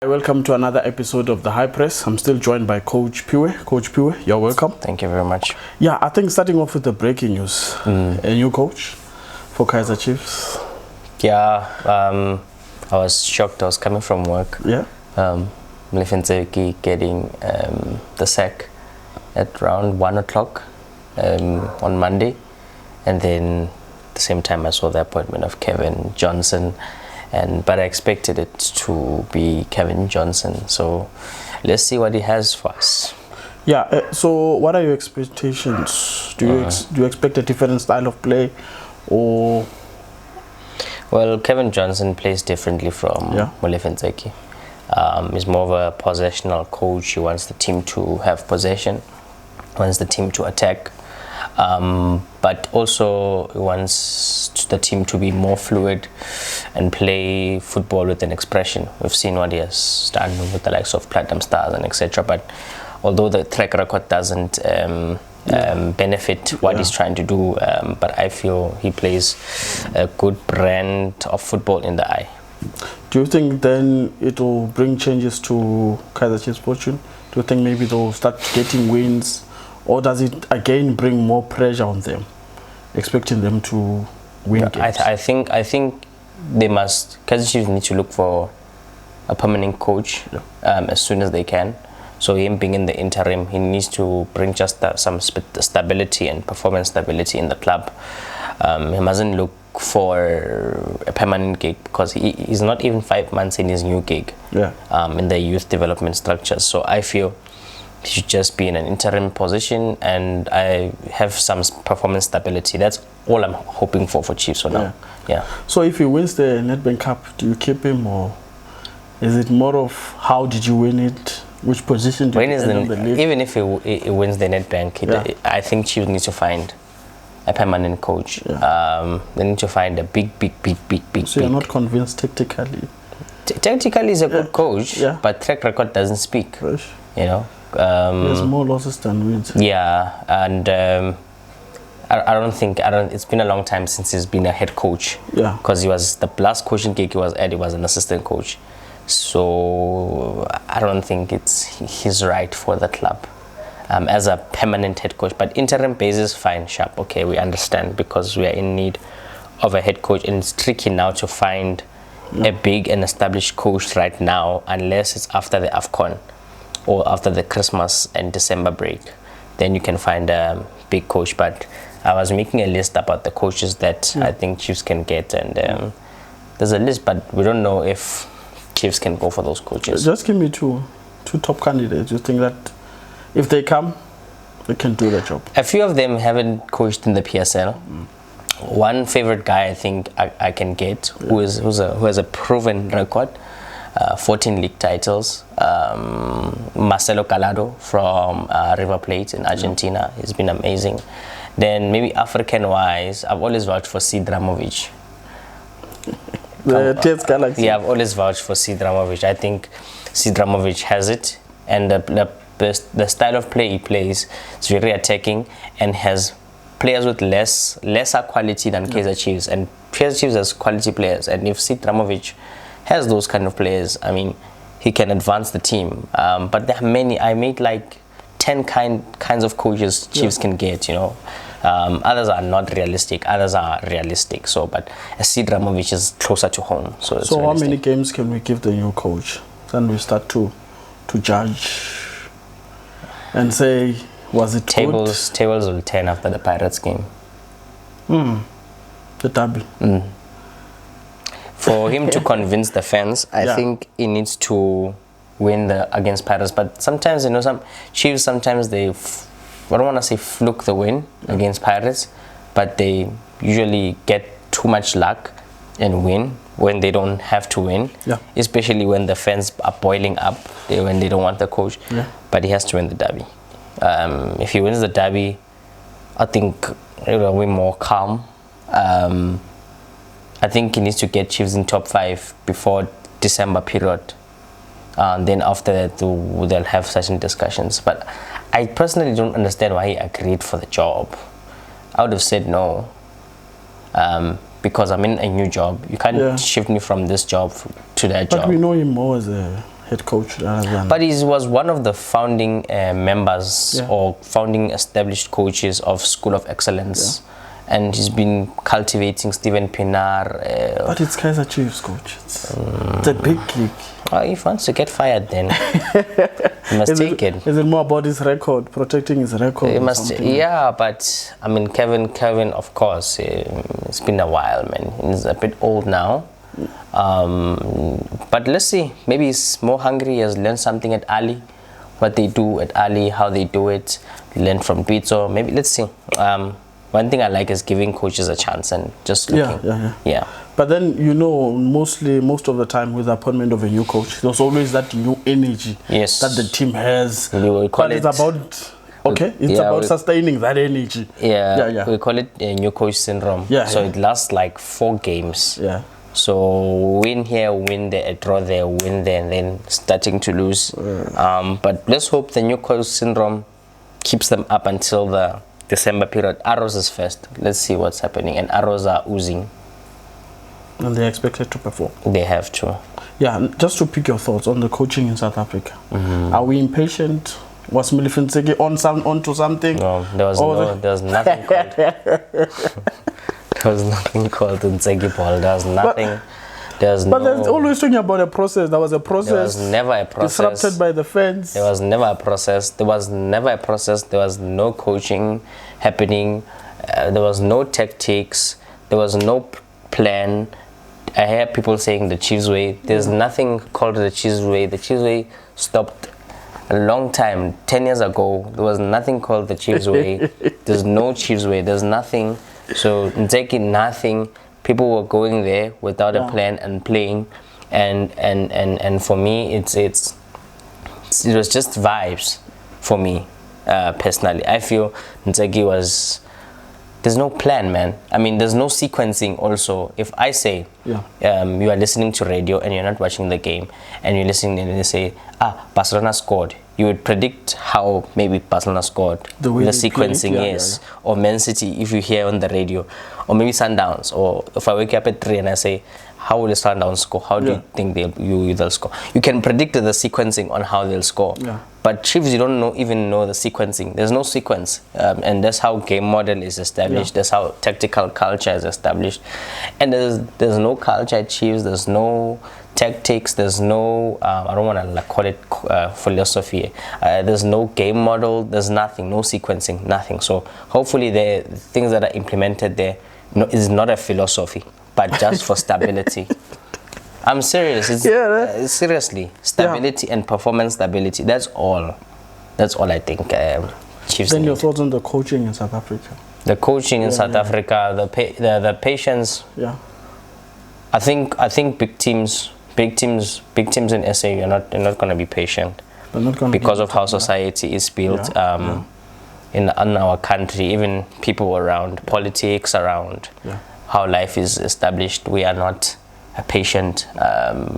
Welcome to another episode of the High Press. I'm still joined by Coach Piwe. Coach Piwe, you're welcome. Thank you very much. Yeah, I think starting off with the breaking news. A new coach for Kaizer Chiefs. Yeah, I was shocked. I was coming from work. Yeah. Mlefenzeki getting the sack at around 1 o'clock on Monday. And then at the same time I saw the appointment of Kevin Johnson. But I expected it to be Kevin Johnson. So let's see what he has for us. Yeah. So what are your expectations? Do you expect a different style of play, or? Well, Kevin Johnson plays differently from Mlefenzeki. He's more of a possessional coach. He wants the team to have possession, wants the team to attack, but also he wants the team to be more fluid and play football with an expression. We've seen what he has done with the likes of Platinum Stars and etc. But although the track record doesn't benefit what he's trying to do, but I feel he plays a good brand of football in the eye. Do you think then it will bring changes to Kaizer Chiefs' fortune? Do you think maybe they'll start getting wins, or does it again bring more pressure on them, expecting them to win games? I think they must. Kaizer Chiefs need to look for a permanent coach as soon as they can. So him being in the interim, he needs to bring just some stability and performance stability in the club. He mustn't look for a permanent gig, because he's not even 5 months in his new gig in the youth development structures. So I feel he should just be in an interim position and I have some performance stability. That's all I'm hoping for Chiefs for now. Yeah. So if he wins the Nedbank Cup, do you keep him, or is it more of how did you win it? Which position do you end on the league? Even if he wins the Nedbank, I think Chiefs needs to find a permanent coach. They need to find a big. So you're not convinced tactically? Tactically, he's a good coach, but track record doesn't speak. You know, there's more losses than wins. Yeah, and I don't think it's been a long time since he's been a head coach. Yeah, because he was the last coaching gig he was at. He was an assistant coach, so I don't think he's right for the club as a permanent head coach. But interim basis, fine, sharp. Okay, we understand, because we are in need of a head coach, and it's tricky now to find a big and established coach right now, unless it's after the AFCON or after the Christmas and December break. Then you can find a big coach. But I was making a list about the coaches that I think Chiefs can get, and there's a list, but we don't know if Chiefs can go for those coaches. Just give me two top candidates. You think that if they come, they can do the job? A few of them haven't coached in the PSL. One favorite guy I think I can get, who has a proven record, 14 league titles, Marcelo Calado from River Plate in Argentina. He's been amazing. Then maybe African-wise, I've always vouched for Sidramovic. The TS Galaxy. Yeah, I've always vouched for Sidramovic. I think Sidramovic has it, and the style of play he plays is very attacking and has players with lesser quality than Kaizer Chiefs, and Kaizer Chiefs has quality players, and if Sidramovic has those kind of players, I mean, he can advance the team. But there are many. I made like 10 kinds of coaches Chiefs can get, you know. Others are not realistic, others are realistic. So, but Sidramovic is closer to home. So how many games can we give the new coach? Then we start to judge and say, was it tables will turn after the Pirates game. The derby. For him to convince the fans, I think he needs to win against Pirates. But sometimes, you know, some Chiefs, sometimes they, I don't want to say fluke the win against Pirates, but they usually get too much luck and win when they don't have to win, especially when the fans are boiling up, when they don't want the coach. But he has to win the derby. If he wins the derby, I think it will be more calm. I think he needs to get Chiefs in top 5 before December period. Then after that, they'll have certain discussions. But I personally don't understand why he agreed for the job. I would have said no. because I'm in a new job. You can't shift me from this job to that job. But we know him more as a head coach rather than... But he was one of the founding members or founding established coaches of School of Excellence. And he's been cultivating Steven Pienaar. But it's Kaizer Chiefs, coach. It's a big gig. If he wants to get fired, then he must take it. Is it more about his record, protecting his record? He must, but I mean, Kevin, of course, it's been a while, man. He's a bit old now. But let's see. Maybe he's more hungry. He has learned something at Ali, what they do at Ali, how they do it. Learn from Pizzo. Maybe let's see. One thing I like is giving coaches a chance and just looking. Yeah. But then, you know, most of the time with the appointment of a new coach, there's always that new energy that the team has. It's about sustaining that energy. We call it a new coach syndrome. So it lasts like 4 games. So win here, win there, draw there, win there, and then starting to lose. But let's hope the new coach syndrome keeps them up until the December period. Arrows is first. Let's see what's happening. And Arrows are oozing. And they're expected to perform. They have to. Yeah, just to pick your thoughts on the coaching in South Africa. Are we impatient? Was Milifant Ntseki onto something? No, there was nothing called. There was nothing called Ntseki ball. There was nothing. But there's always talking about a process. There was a process. There was never a process. Disrupted by the fans. There was never a process. There was never a process. There was no coaching happening. There was no tactics. There was no plan. I hear people saying the Chiefs way. There's nothing called the Chiefs way. The Chiefs way stopped a long time. 10 years ago, there was nothing called the Chiefs way. There's no Chiefs way. There's nothing. So Ntseki, nothing. People were going there without a plan and playing, and for me, it was just vibes. For me, personally, I feel Ntseki was. There's no plan, man. I mean, there's no sequencing. Also, if I say, you are listening to radio and you're not watching the game, and you're listening and they say, Barcelona scored. You would predict how maybe Barcelona scored, the sequencing, or Man City if you hear on the radio, or maybe Sundowns, or if I wake up at 3 and I say, how will the Sundowns score? How do you think they'll score? You can predict the sequencing on how they'll score. But Chiefs, you don't even know the sequencing. There's no sequence, and that's how game model is established. That's how tactical culture is established, and there's no culture at Chiefs. There's no tactics. There's no I don't want to call it philosophy. There's no game model. There's nothing. No sequencing. Nothing. So hopefully the things that are implemented there is not a philosophy, but just for stability. I'm serious. It's seriously stability and performance stability. That's all. That's all I think. Chiefs. Then your thoughts on the coaching in South Africa? The coaching in South Africa, the patience. I think big teams in SA they're not going to be patient because of how society is built. In our country, even people around, politics around, how life is established. We are not a patient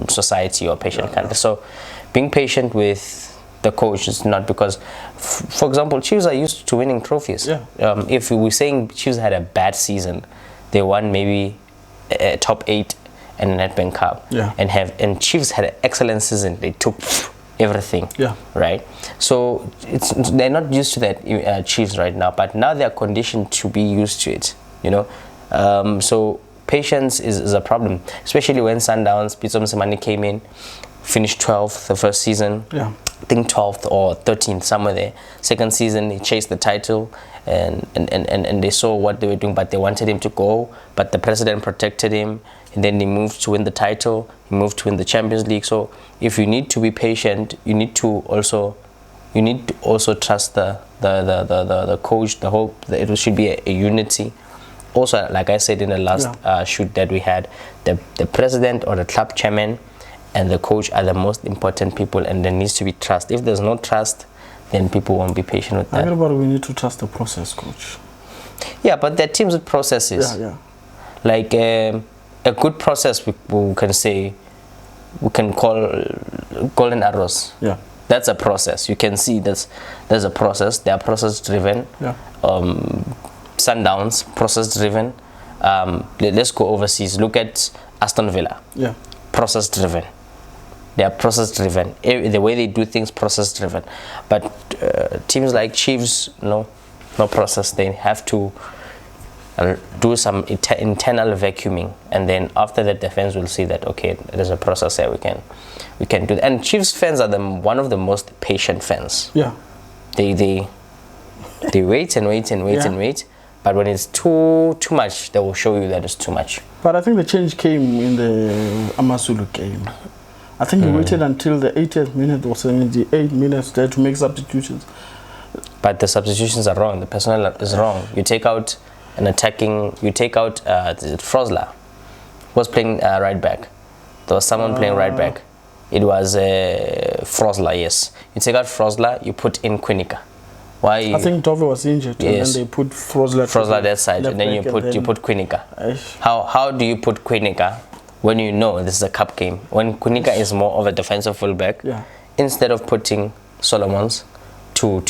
society or patient country. So being patient with the coach is not because, for example, Chiefs are used to winning trophies. If we were saying Chiefs had a bad season, they won maybe a top 8 and a Nedbank Cup, and Chiefs had an excellent season. They took everything, right? So they're not used to that Chiefs right now, but now they're conditioned to be used to it, you know. So patience is a problem, especially when Sundowns, Pitso Mosimane came in, finished 12th the first season. I think 12th or 13th, somewhere there. Second season, he chased the title, and they saw what they were doing, but they wanted him to go, but the president protected him, and then he moved to win the title, he moved to win the Champions League. So if you need to be patient, you need to also trust the coach, it should be a unity. Also, like I said in the last shoot that we had, the president or the club chairman and the coach are the most important people, and there needs to be trust. If there's no trust, then people won't be patient with that. We need to trust the process, coach. Yeah, but there are teams with processes. Like a good process, we can say, we can call Golden Arrows. That's a process. You can see there's a process. They are process driven. Sundowns, process driven. let's go overseas. Look at Aston Villa. Yeah. Process driven. They are process driven. The way they do things, process driven. But teams like Chiefs, no process. They have to do some internal vacuuming, and then after that, the fans will see that okay, there's a process here. We can do that. And Chiefs fans are one of the most patient fans. Yeah. They wait and wait and wait and wait. But when it's too much, they will show you that it's too much. But I think the change came in the AmaZulu game. I think he waited until the 80th minute or 78 minutes there to make substitutions. But the substitutions are wrong. The personnel is wrong. You take out an attacking. You take out Frosler, who was playing right back. There was someone playing right back. It was Frosler. Yes. You take out Frosler. You put in Quinica. Why? I think Dove was injured, and then they put Frosler that side, and then you put Quinica. How do you put Quinica when you know this is a cup game? When Quinica is more of a defensive fullback, instead of putting Solomons to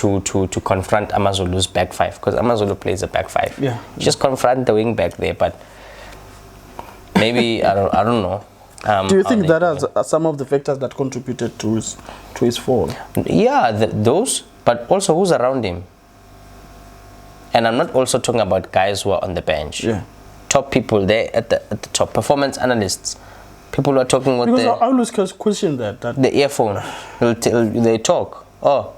confront AmaZulu's back five, because AmaZulu plays a back five. Yeah. Just confront the wing back there, but maybe I don't know. Do you think that are some of the factors that contributed to his fall? Yeah, those. But also who's around him. And I'm not also talking about guys who are on the bench. Yeah. Top people there at the top, performance analysts. People who are talking with I always question that the earphone. They talk. Oh,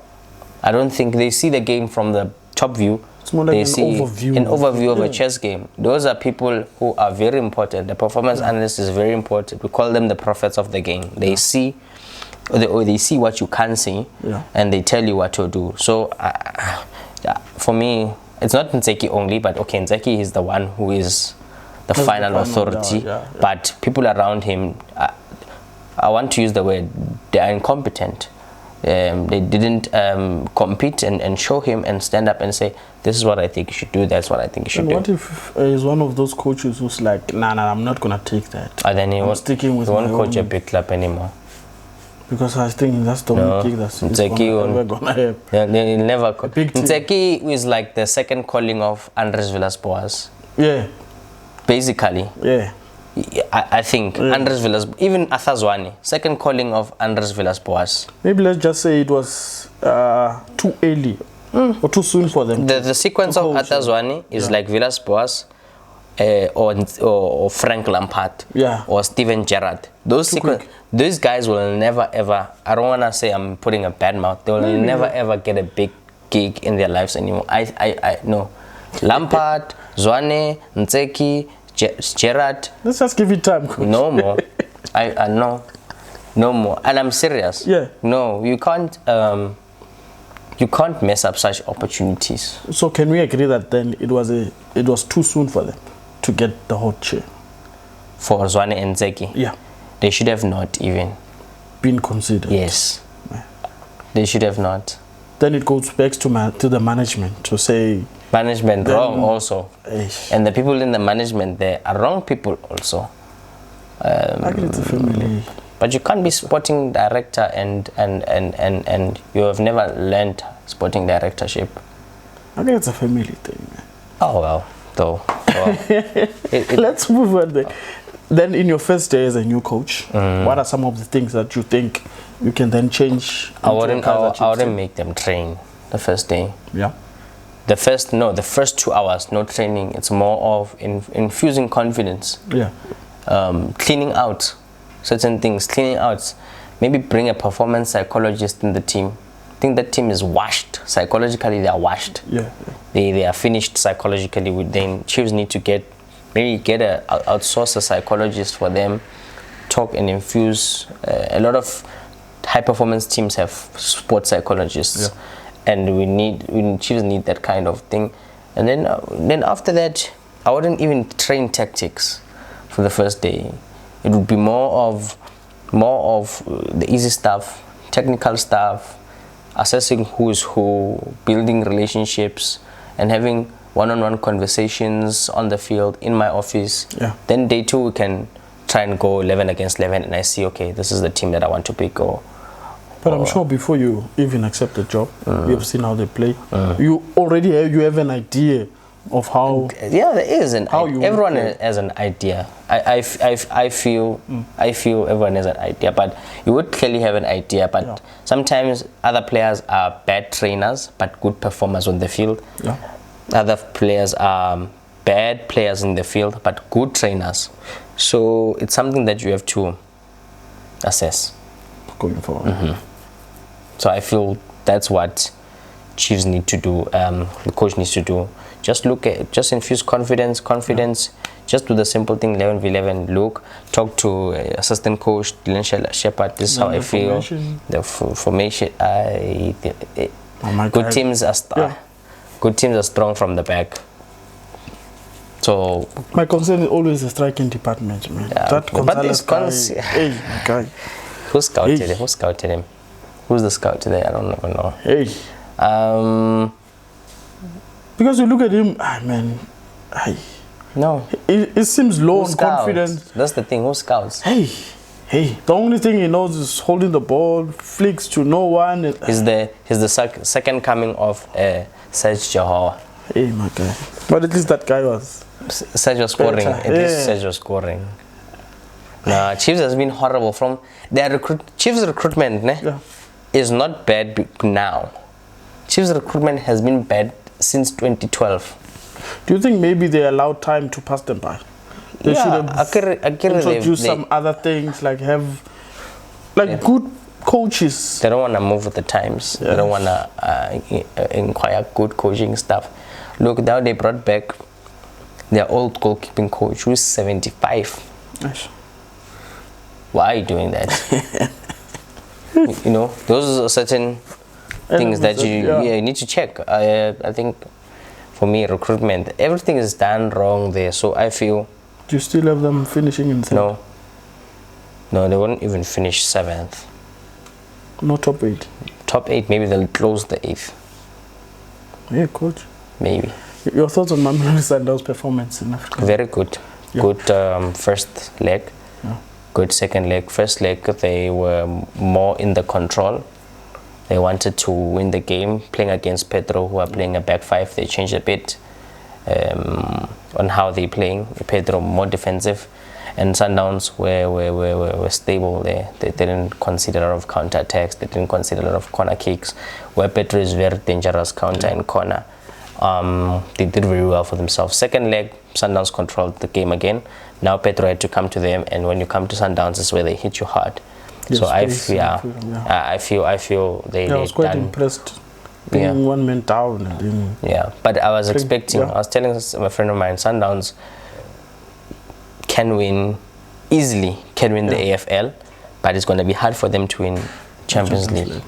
I don't think they see the game from the top view. It's more like they see an overview of a chess game. Those are people who are very important. The performance analyst is very important. We call them the prophets of the game. They see. Or they see what you can't see, and they tell you what to do. So, for me, it's not Ntseki only, but okay, Ntseki is the one who is the final authority. But people around him, I want to use the word, they are incompetent. They didn't compete and show him and stand up and say, this is what I think you should do, that's what I think you should do. What if he's one of those coaches who's like, nah, I'm not going to take that. And then he won't coach a big club anymore. Because I think that's the only thing that's never gonna help. Yeah, they never. Ntseki is like the second calling of Andres Villas-Boas. Yeah. Basically. Yeah. I think Andres Villas, even Athazwani, second calling of Andres Villas-Boas. Maybe let's just say it was too early or too soon for them. The sequence of Athazwani is like Villas-Boas. Or Frank Lampard, or Steven Gerrard. Those guys will never ever. I don't wanna say I'm putting a bad mouth. They will never ever get a big gig in their lives anymore. I know. Lampard, Zwane, Ntseki, Gerrard. Let's just give it time, coach. No more. I know. No more. And I'm serious. Yeah. No, you can't. You can't mess up such opportunities. So can we agree that then it was too soon for them to get the hot chair? For Zwane and Ntseki? Yeah. They should have not even been considered. Yes. Yeah. They should have not. Then it goes back to the management to say... Management wrong also. Eish. And the people in the management there are wrong people also. I agree, it's a family. But you can't be sporting director and you have never learned sporting directorship. I think it's a family thing. Oh well, though. Well, let's move on then. Then in your first day as a new coach, what are some of the things that you think you can then change? I wouldn't make them train the first day. Yeah. The first 2 hours, no training. It's more of infusing confidence. Yeah. Cleaning out certain things, maybe bring a performance psychologist in the team. I think that team is washed psychologically. They are washed. Yeah. They are finished psychologically. Then Chiefs need to outsource a psychologist for them, talk and infuse. A lot of high performance teams have sports psychologists, and Chiefs need that kind of thing. And then after that, I wouldn't even train tactics for the first day. It would be more of the easy stuff, technical stuff, assessing who is who, building relationships, and having one-on-one conversations on the field in my office. Yeah. Then day 2 we can try and go 11 against 11, and I see, okay, this is the team that I want to pick. But I'm sure before you even accept the job, you have seen how they play. You already have an idea of how? Yeah, there is everyone play. has an idea. I feel everyone has an idea, but you would clearly have an idea. But sometimes other players are bad trainers, but good performers on the field. Yeah. Other players are bad players in the field, but good trainers. So it's something that you have to assess going forward. So I feel that's what Chiefs need to do. The coach needs to do. Just infuse confidence. Just do the simple thing, 11v11. Look, talk to assistant coach Dylan Shepard. This is how I feel. The formation. Good teams are good teams are strong from the back. So my concern is always the striking department, man. Yeah, that Gonzalez guy. Who scouted him? Who scouted him? Who's the scout today? I don't even know. Because you look at him, man. No. It seems low on confidence. That's the thing. Who scouts? Hey. The only thing he knows is holding the ball, flicks to no one. He's the second coming of Serge Johor. Hey, my guy. But at least that guy was. Serge was scoring. At least Serge was scoring. Nah, Chiefs has been horrible from their Chiefs recruitment. Is not bad now. Chiefs recruitment has been bad since 2012. Do you think maybe they allowed time to pass them by? They should have introduced some other things, like have good coaches. They don't want to move with the times. They don't want to inquire good coaching stuff. Look, now they brought back their old goalkeeping coach who is 75. Nice. Why are you doing that? Those are certain things that you need to check. I think for me, recruitment, everything is done wrong there. So I feel. Do you still have them finishing in 7th? No, they won't even finish 7th. No top 8. Top 8, maybe they'll close the 8th. Yeah, coach. Maybe. Your thoughts on Mamelodi Sundowns' performance in Africa? Very good. Yeah. Good first leg. Yeah. Good second leg. First leg, they were more in the control. They wanted to win the game, playing against Pedro, who are playing a back 5. They changed a bit on how they're playing. Pedro more defensive, and Sundowns were stable there. They didn't consider a lot of counter attacks. They didn't consider a lot of corner kicks, where Pedro is very dangerous counter and corner. They did very well for themselves. Second leg, Sundowns controlled the game again. Now Pedro had to come to them, and when you come to Sundowns, is where they hit you hard. Yes, so I feel they. I was quite impressed. Being one man down. But I was expecting. I was telling a friend of mine, Sundowns can win easily. Can win the AFL, but it's going to be hard for them to win Champions League.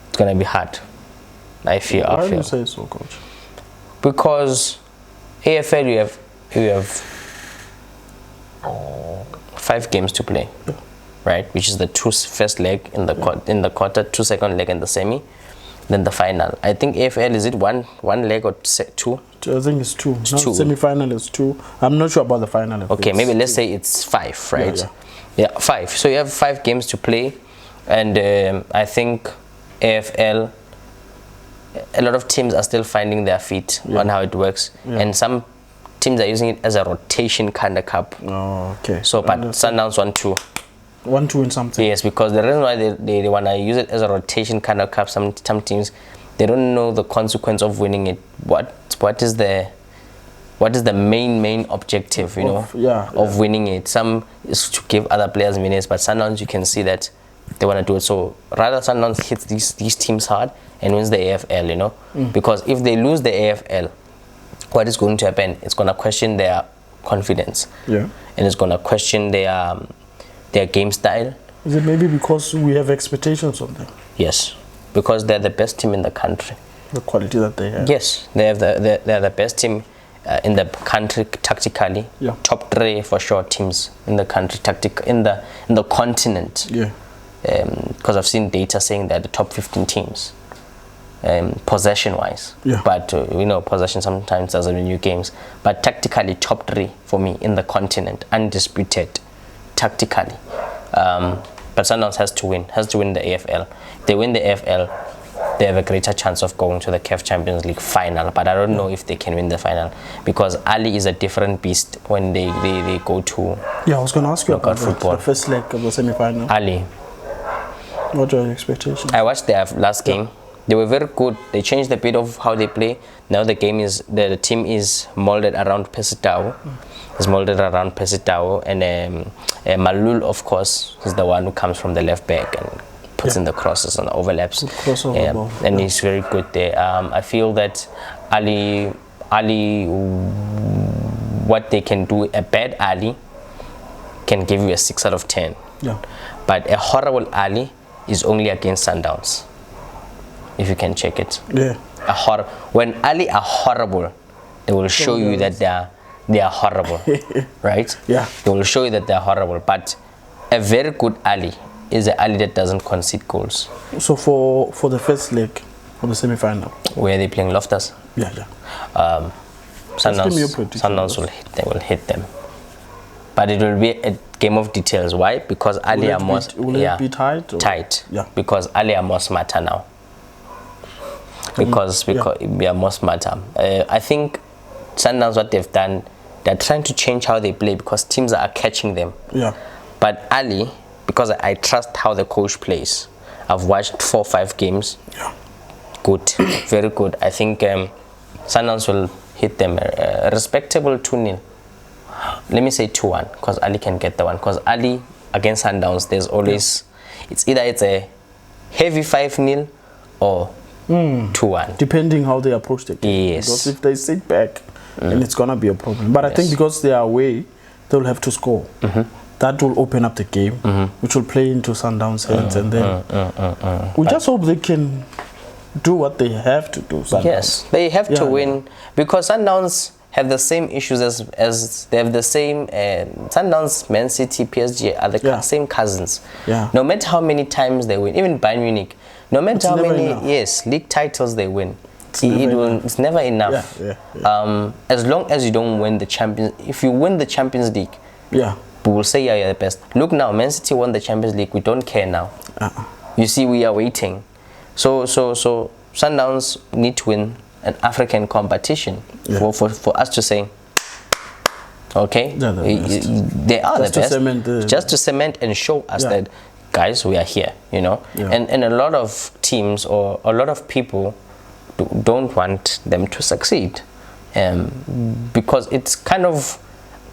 It's going to be hard. I feel. Why do you say so, coach? Because AFL you have 5 games to play, right? Which is the first leg in the quarter, 2 second leg in the semi, then the final. I think AFL, is it one leg or 2? I think it's 2. Semi-final is 2. I'm not sure about the final. Okay, maybe let's say it's 5, right? Yeah, 5. So you have 5 games to play, and I think AFL, a lot of teams are still finding their feet on how it works, and some teams are using it as a rotation kind of cup. Oh, okay. So, but Sundowns 1-2. 1-2 in something. Yes, because the reason why they want to use it as a rotation kind of cup, some teams, they don't know the consequence of winning it. What is the main objective, of winning it? Some is to give other players minutes, but Sundowns, you can see that they want to do it. So rather Sundowns hits these teams hard and wins the AFL, because if they lose the AFL, what is going to happen? It's going to question their confidence, and it's going to question their game style. Is it maybe because we have expectations on them? Yes, because they're the best team in the country. The quality that they have. Yes, they're the best team in the country tactically. Top 3 for sure teams in the country in the continent. Because I've seen data saying that the top 15 teams. Possession wise, but possession sometimes doesn't win you games, but tactically top 3 for me in the continent, undisputed tactically. But Sundowns has to win the AFL. If they win the AFL, they have a greater chance of going to the CAF Champions League final. But I don't know if they can win the final, because Ali is a different beast when they go to I was going to ask you about football. The first leg of the semi-final. Ali. What are your expectations? I watched their last game. They were very good. They changed a bit of how they play. Now the team is molded around Pesitao. It's molded around Pesitao, and Malul, of course, is the one who comes from the left back and puts in the crosses and overlaps. And he's very good there. I feel that Ali, what they can do, a bad Ali can give you a 6 out of 10. Yeah. But a horrible Ali is only against Sundowns. If you can check it. Yeah. When Ali are horrible, they will show you that they are horrible, right? Yeah. They will show you that they are horrible. But a very good Ali is an Ali that doesn't concede goals. So for the first leg of the semi-final, where they playing Loftus? Yeah. Sundowns will hit them. But it will be a game of details. Why? Because Ali are more. Will it be tight? Tight. Yeah. Because Ali are more smarter now. Because we are more smarter. I think Sundowns, what they've done, they're trying to change how they play because teams are catching them. Yeah. But Ali, because I trust how the coach plays, I've watched 4 or 5 games. Yeah. Good, very good. I think Sundowns will hit them a respectable 2-0. Let me say 2-1, because Ali can get the one. Because Ali against Sundowns, there's always it's a heavy 5-0 or 2-1. Depending how they approach the game. Yes. Because if they sit back, then it's gonna be a problem. But I think because they are away, they'll have to score. That will open up the game, which will play into Sundowns' hands, and then we just hope they can do what they have to do. Sundowns. Yes, they have to win, because Sundowns have the same issues as they have the same Sundowns, Man City, PSG are the same cousins. Yeah. No matter how many times they win, even Bayern Munich, no matter how many league titles they win, it's never enough. As long as you don't win the Champions, if you win the Champions League, we will say you're the best. Look now, Man City won the Champions League. We don't care now. You see, we are waiting. So Sundowns need to win an African competition for us to say, okay, they are the best. Just to cement and show us that, guys, we are here, you know. And a lot of teams or a lot of people don't want them to succeed, because it's kind of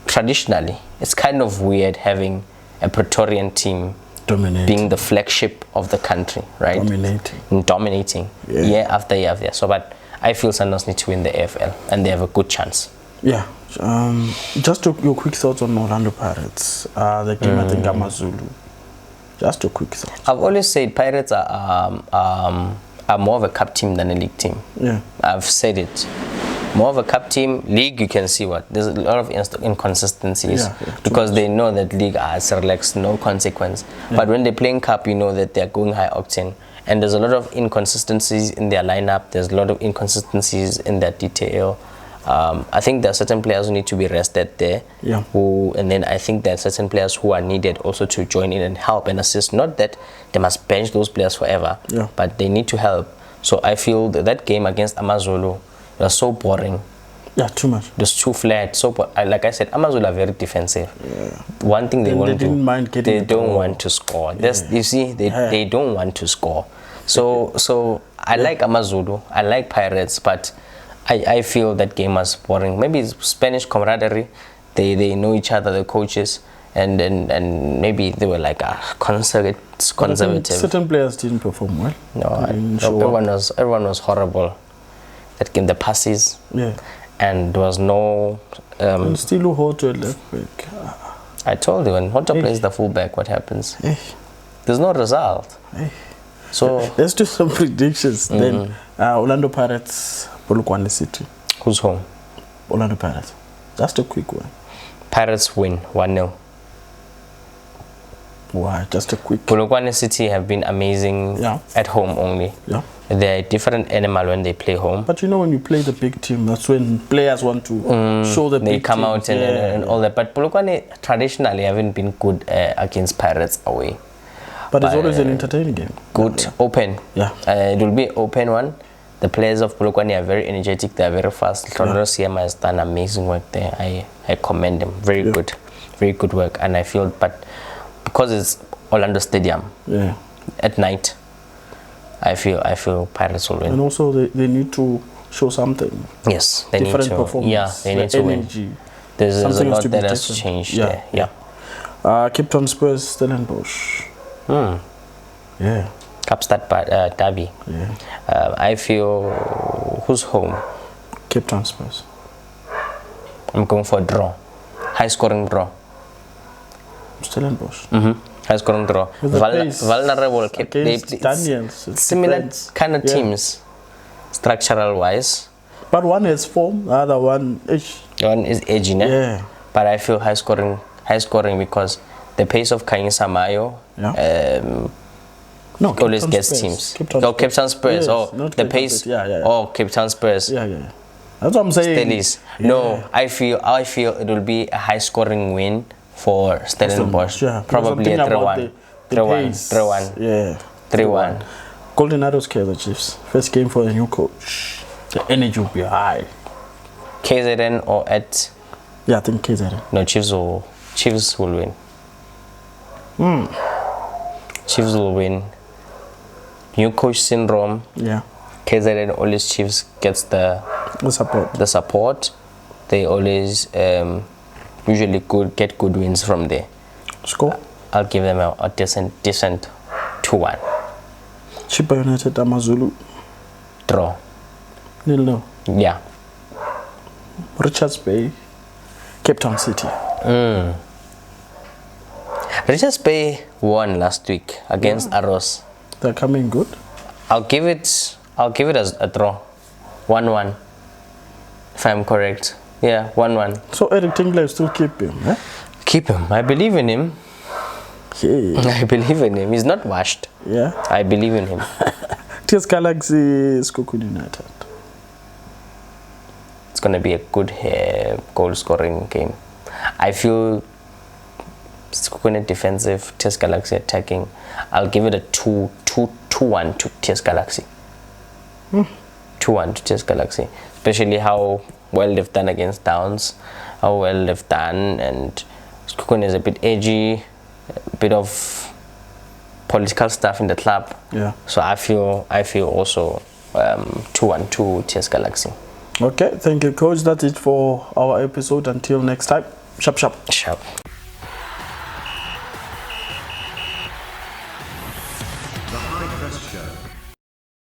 traditionally, it's kind of weird having a Praetorian team being the flagship of the country, right? Dominating year after year after year. So, but I feel Sundowns need to win the AFL, and they have a good chance. Yeah. Just your quick thoughts on Orlando Pirates, the game I think Amazulu. Just a quick thought. I've always said Pirates are more of a cup team than a league team. Yeah. I've said it. More of a cup team. League, you can see there's a lot of inconsistencies, because they know that league is relaxed, no consequence. But when they're playing cup, you know that they're going high octane. And there's a lot of inconsistencies in their lineup. There's a lot of inconsistencies in their detail. I think there are certain players who need to be rested there. And then I think there are certain players who are needed also to join in and help and assist. Not that they must bench those players forever, but they need to help. So I feel that game against Amazulu was so boring. Yeah, too much. Just too flat. So, like I said, Amazulu are very defensive. One thing they won't do, they don't want to score. You see, they don't want to score. So I like Amazulu, I like Pirates, but I feel that game was boring. Maybe it's Spanish camaraderie. They know each other, the coaches, and maybe they were like conservative. Certain players didn't perform well. No, everyone was horrible. That game, the passes. And there was no. And still Hoto left back. I told you, when Hoto plays the fullback, what happens? There's no result. So let's do some predictions. Then Orlando Pirates, Polokwane City. Who's home? Orlando Pirates. Just a quick one. Pirates win 1-0. Why? Just a quick. Polokwane City have been amazing at home only. They're a different animal when they play home. But you know, when you play the big team, that's when players want to show the big team. They come out and all that. But Polokwane traditionally haven't been good against Pirates away. But it's always an entertaining game. Good, open. Yeah. It will be an open one. The players of Polokwane are very energetic. They are very fast. Ronaldo Siema has done amazing work there. I commend them. Very good work. And I feel, but because it's Orlando Stadium, at night, I feel Pirates will win. And also they need to show something. Yes, they need to. Performance. Yeah, they need to energy. win. There's a lot that has changed there. Yeah. Cape Town Spurs, Stellenbosch. Yeah. Kapstad Derby. Yeah. I feel, who's home? Cape Town Spurs. I'm going for a draw. High scoring draw. Stellenbosch. High scoring draw. Vulnerable. Daniels. Similar kind of teams, structural wise. But one has form, the other one is. One is edgy, yeah. But I feel high scoring because the pace of Kanyisa Mayo. No, always gets teams. Cape Town Spurs. Yes, the pace. Cape Town Spurs. Yeah. That's what I'm saying. Stellies. No, I feel it will be a high scoring win for Stellenbosch. Probably a 3-1. 3-1. Yeah. 3-1. Golden Arrows Kaizer Chiefs. First game for the new coach. The energy will be high. KZN or at? Yeah, I think KZN. No, Chiefs will win. Chiefs will win. New coach syndrome. Yeah. KZN always Chiefs gets the support. They always usually get good wins from there. Score? I'll give them a decent 2-1. Chippa United Amazulu. Draw. 0-0. Yeah. Richards Bay, Cape Town City. Richards Bay won last week against Arrows. They're coming good. I'll give it as a draw. 1-1. If I'm correct. Yeah, 1-1. So Eric Tingler still keep him, eh? Keep him. I believe in him. Yeah. I believe in him. He's not washed. Yeah. I believe in him. TS Galaxy, Sekhukhune United. It's going to be a good goal scoring game. I feel Sekhukhune defensive, TS Galaxy attacking. I'll give it a 2-1 to TS Galaxy. 2-1 to TS Galaxy. Especially how well they've done against Downs, how well they've done, and Sekhukhune is a bit edgy, a bit of political stuff in the club. Yeah. So I feel also 2-1 to TS Galaxy. Okay, thank you, coach. That's it for our episode. Until next time. Sharp.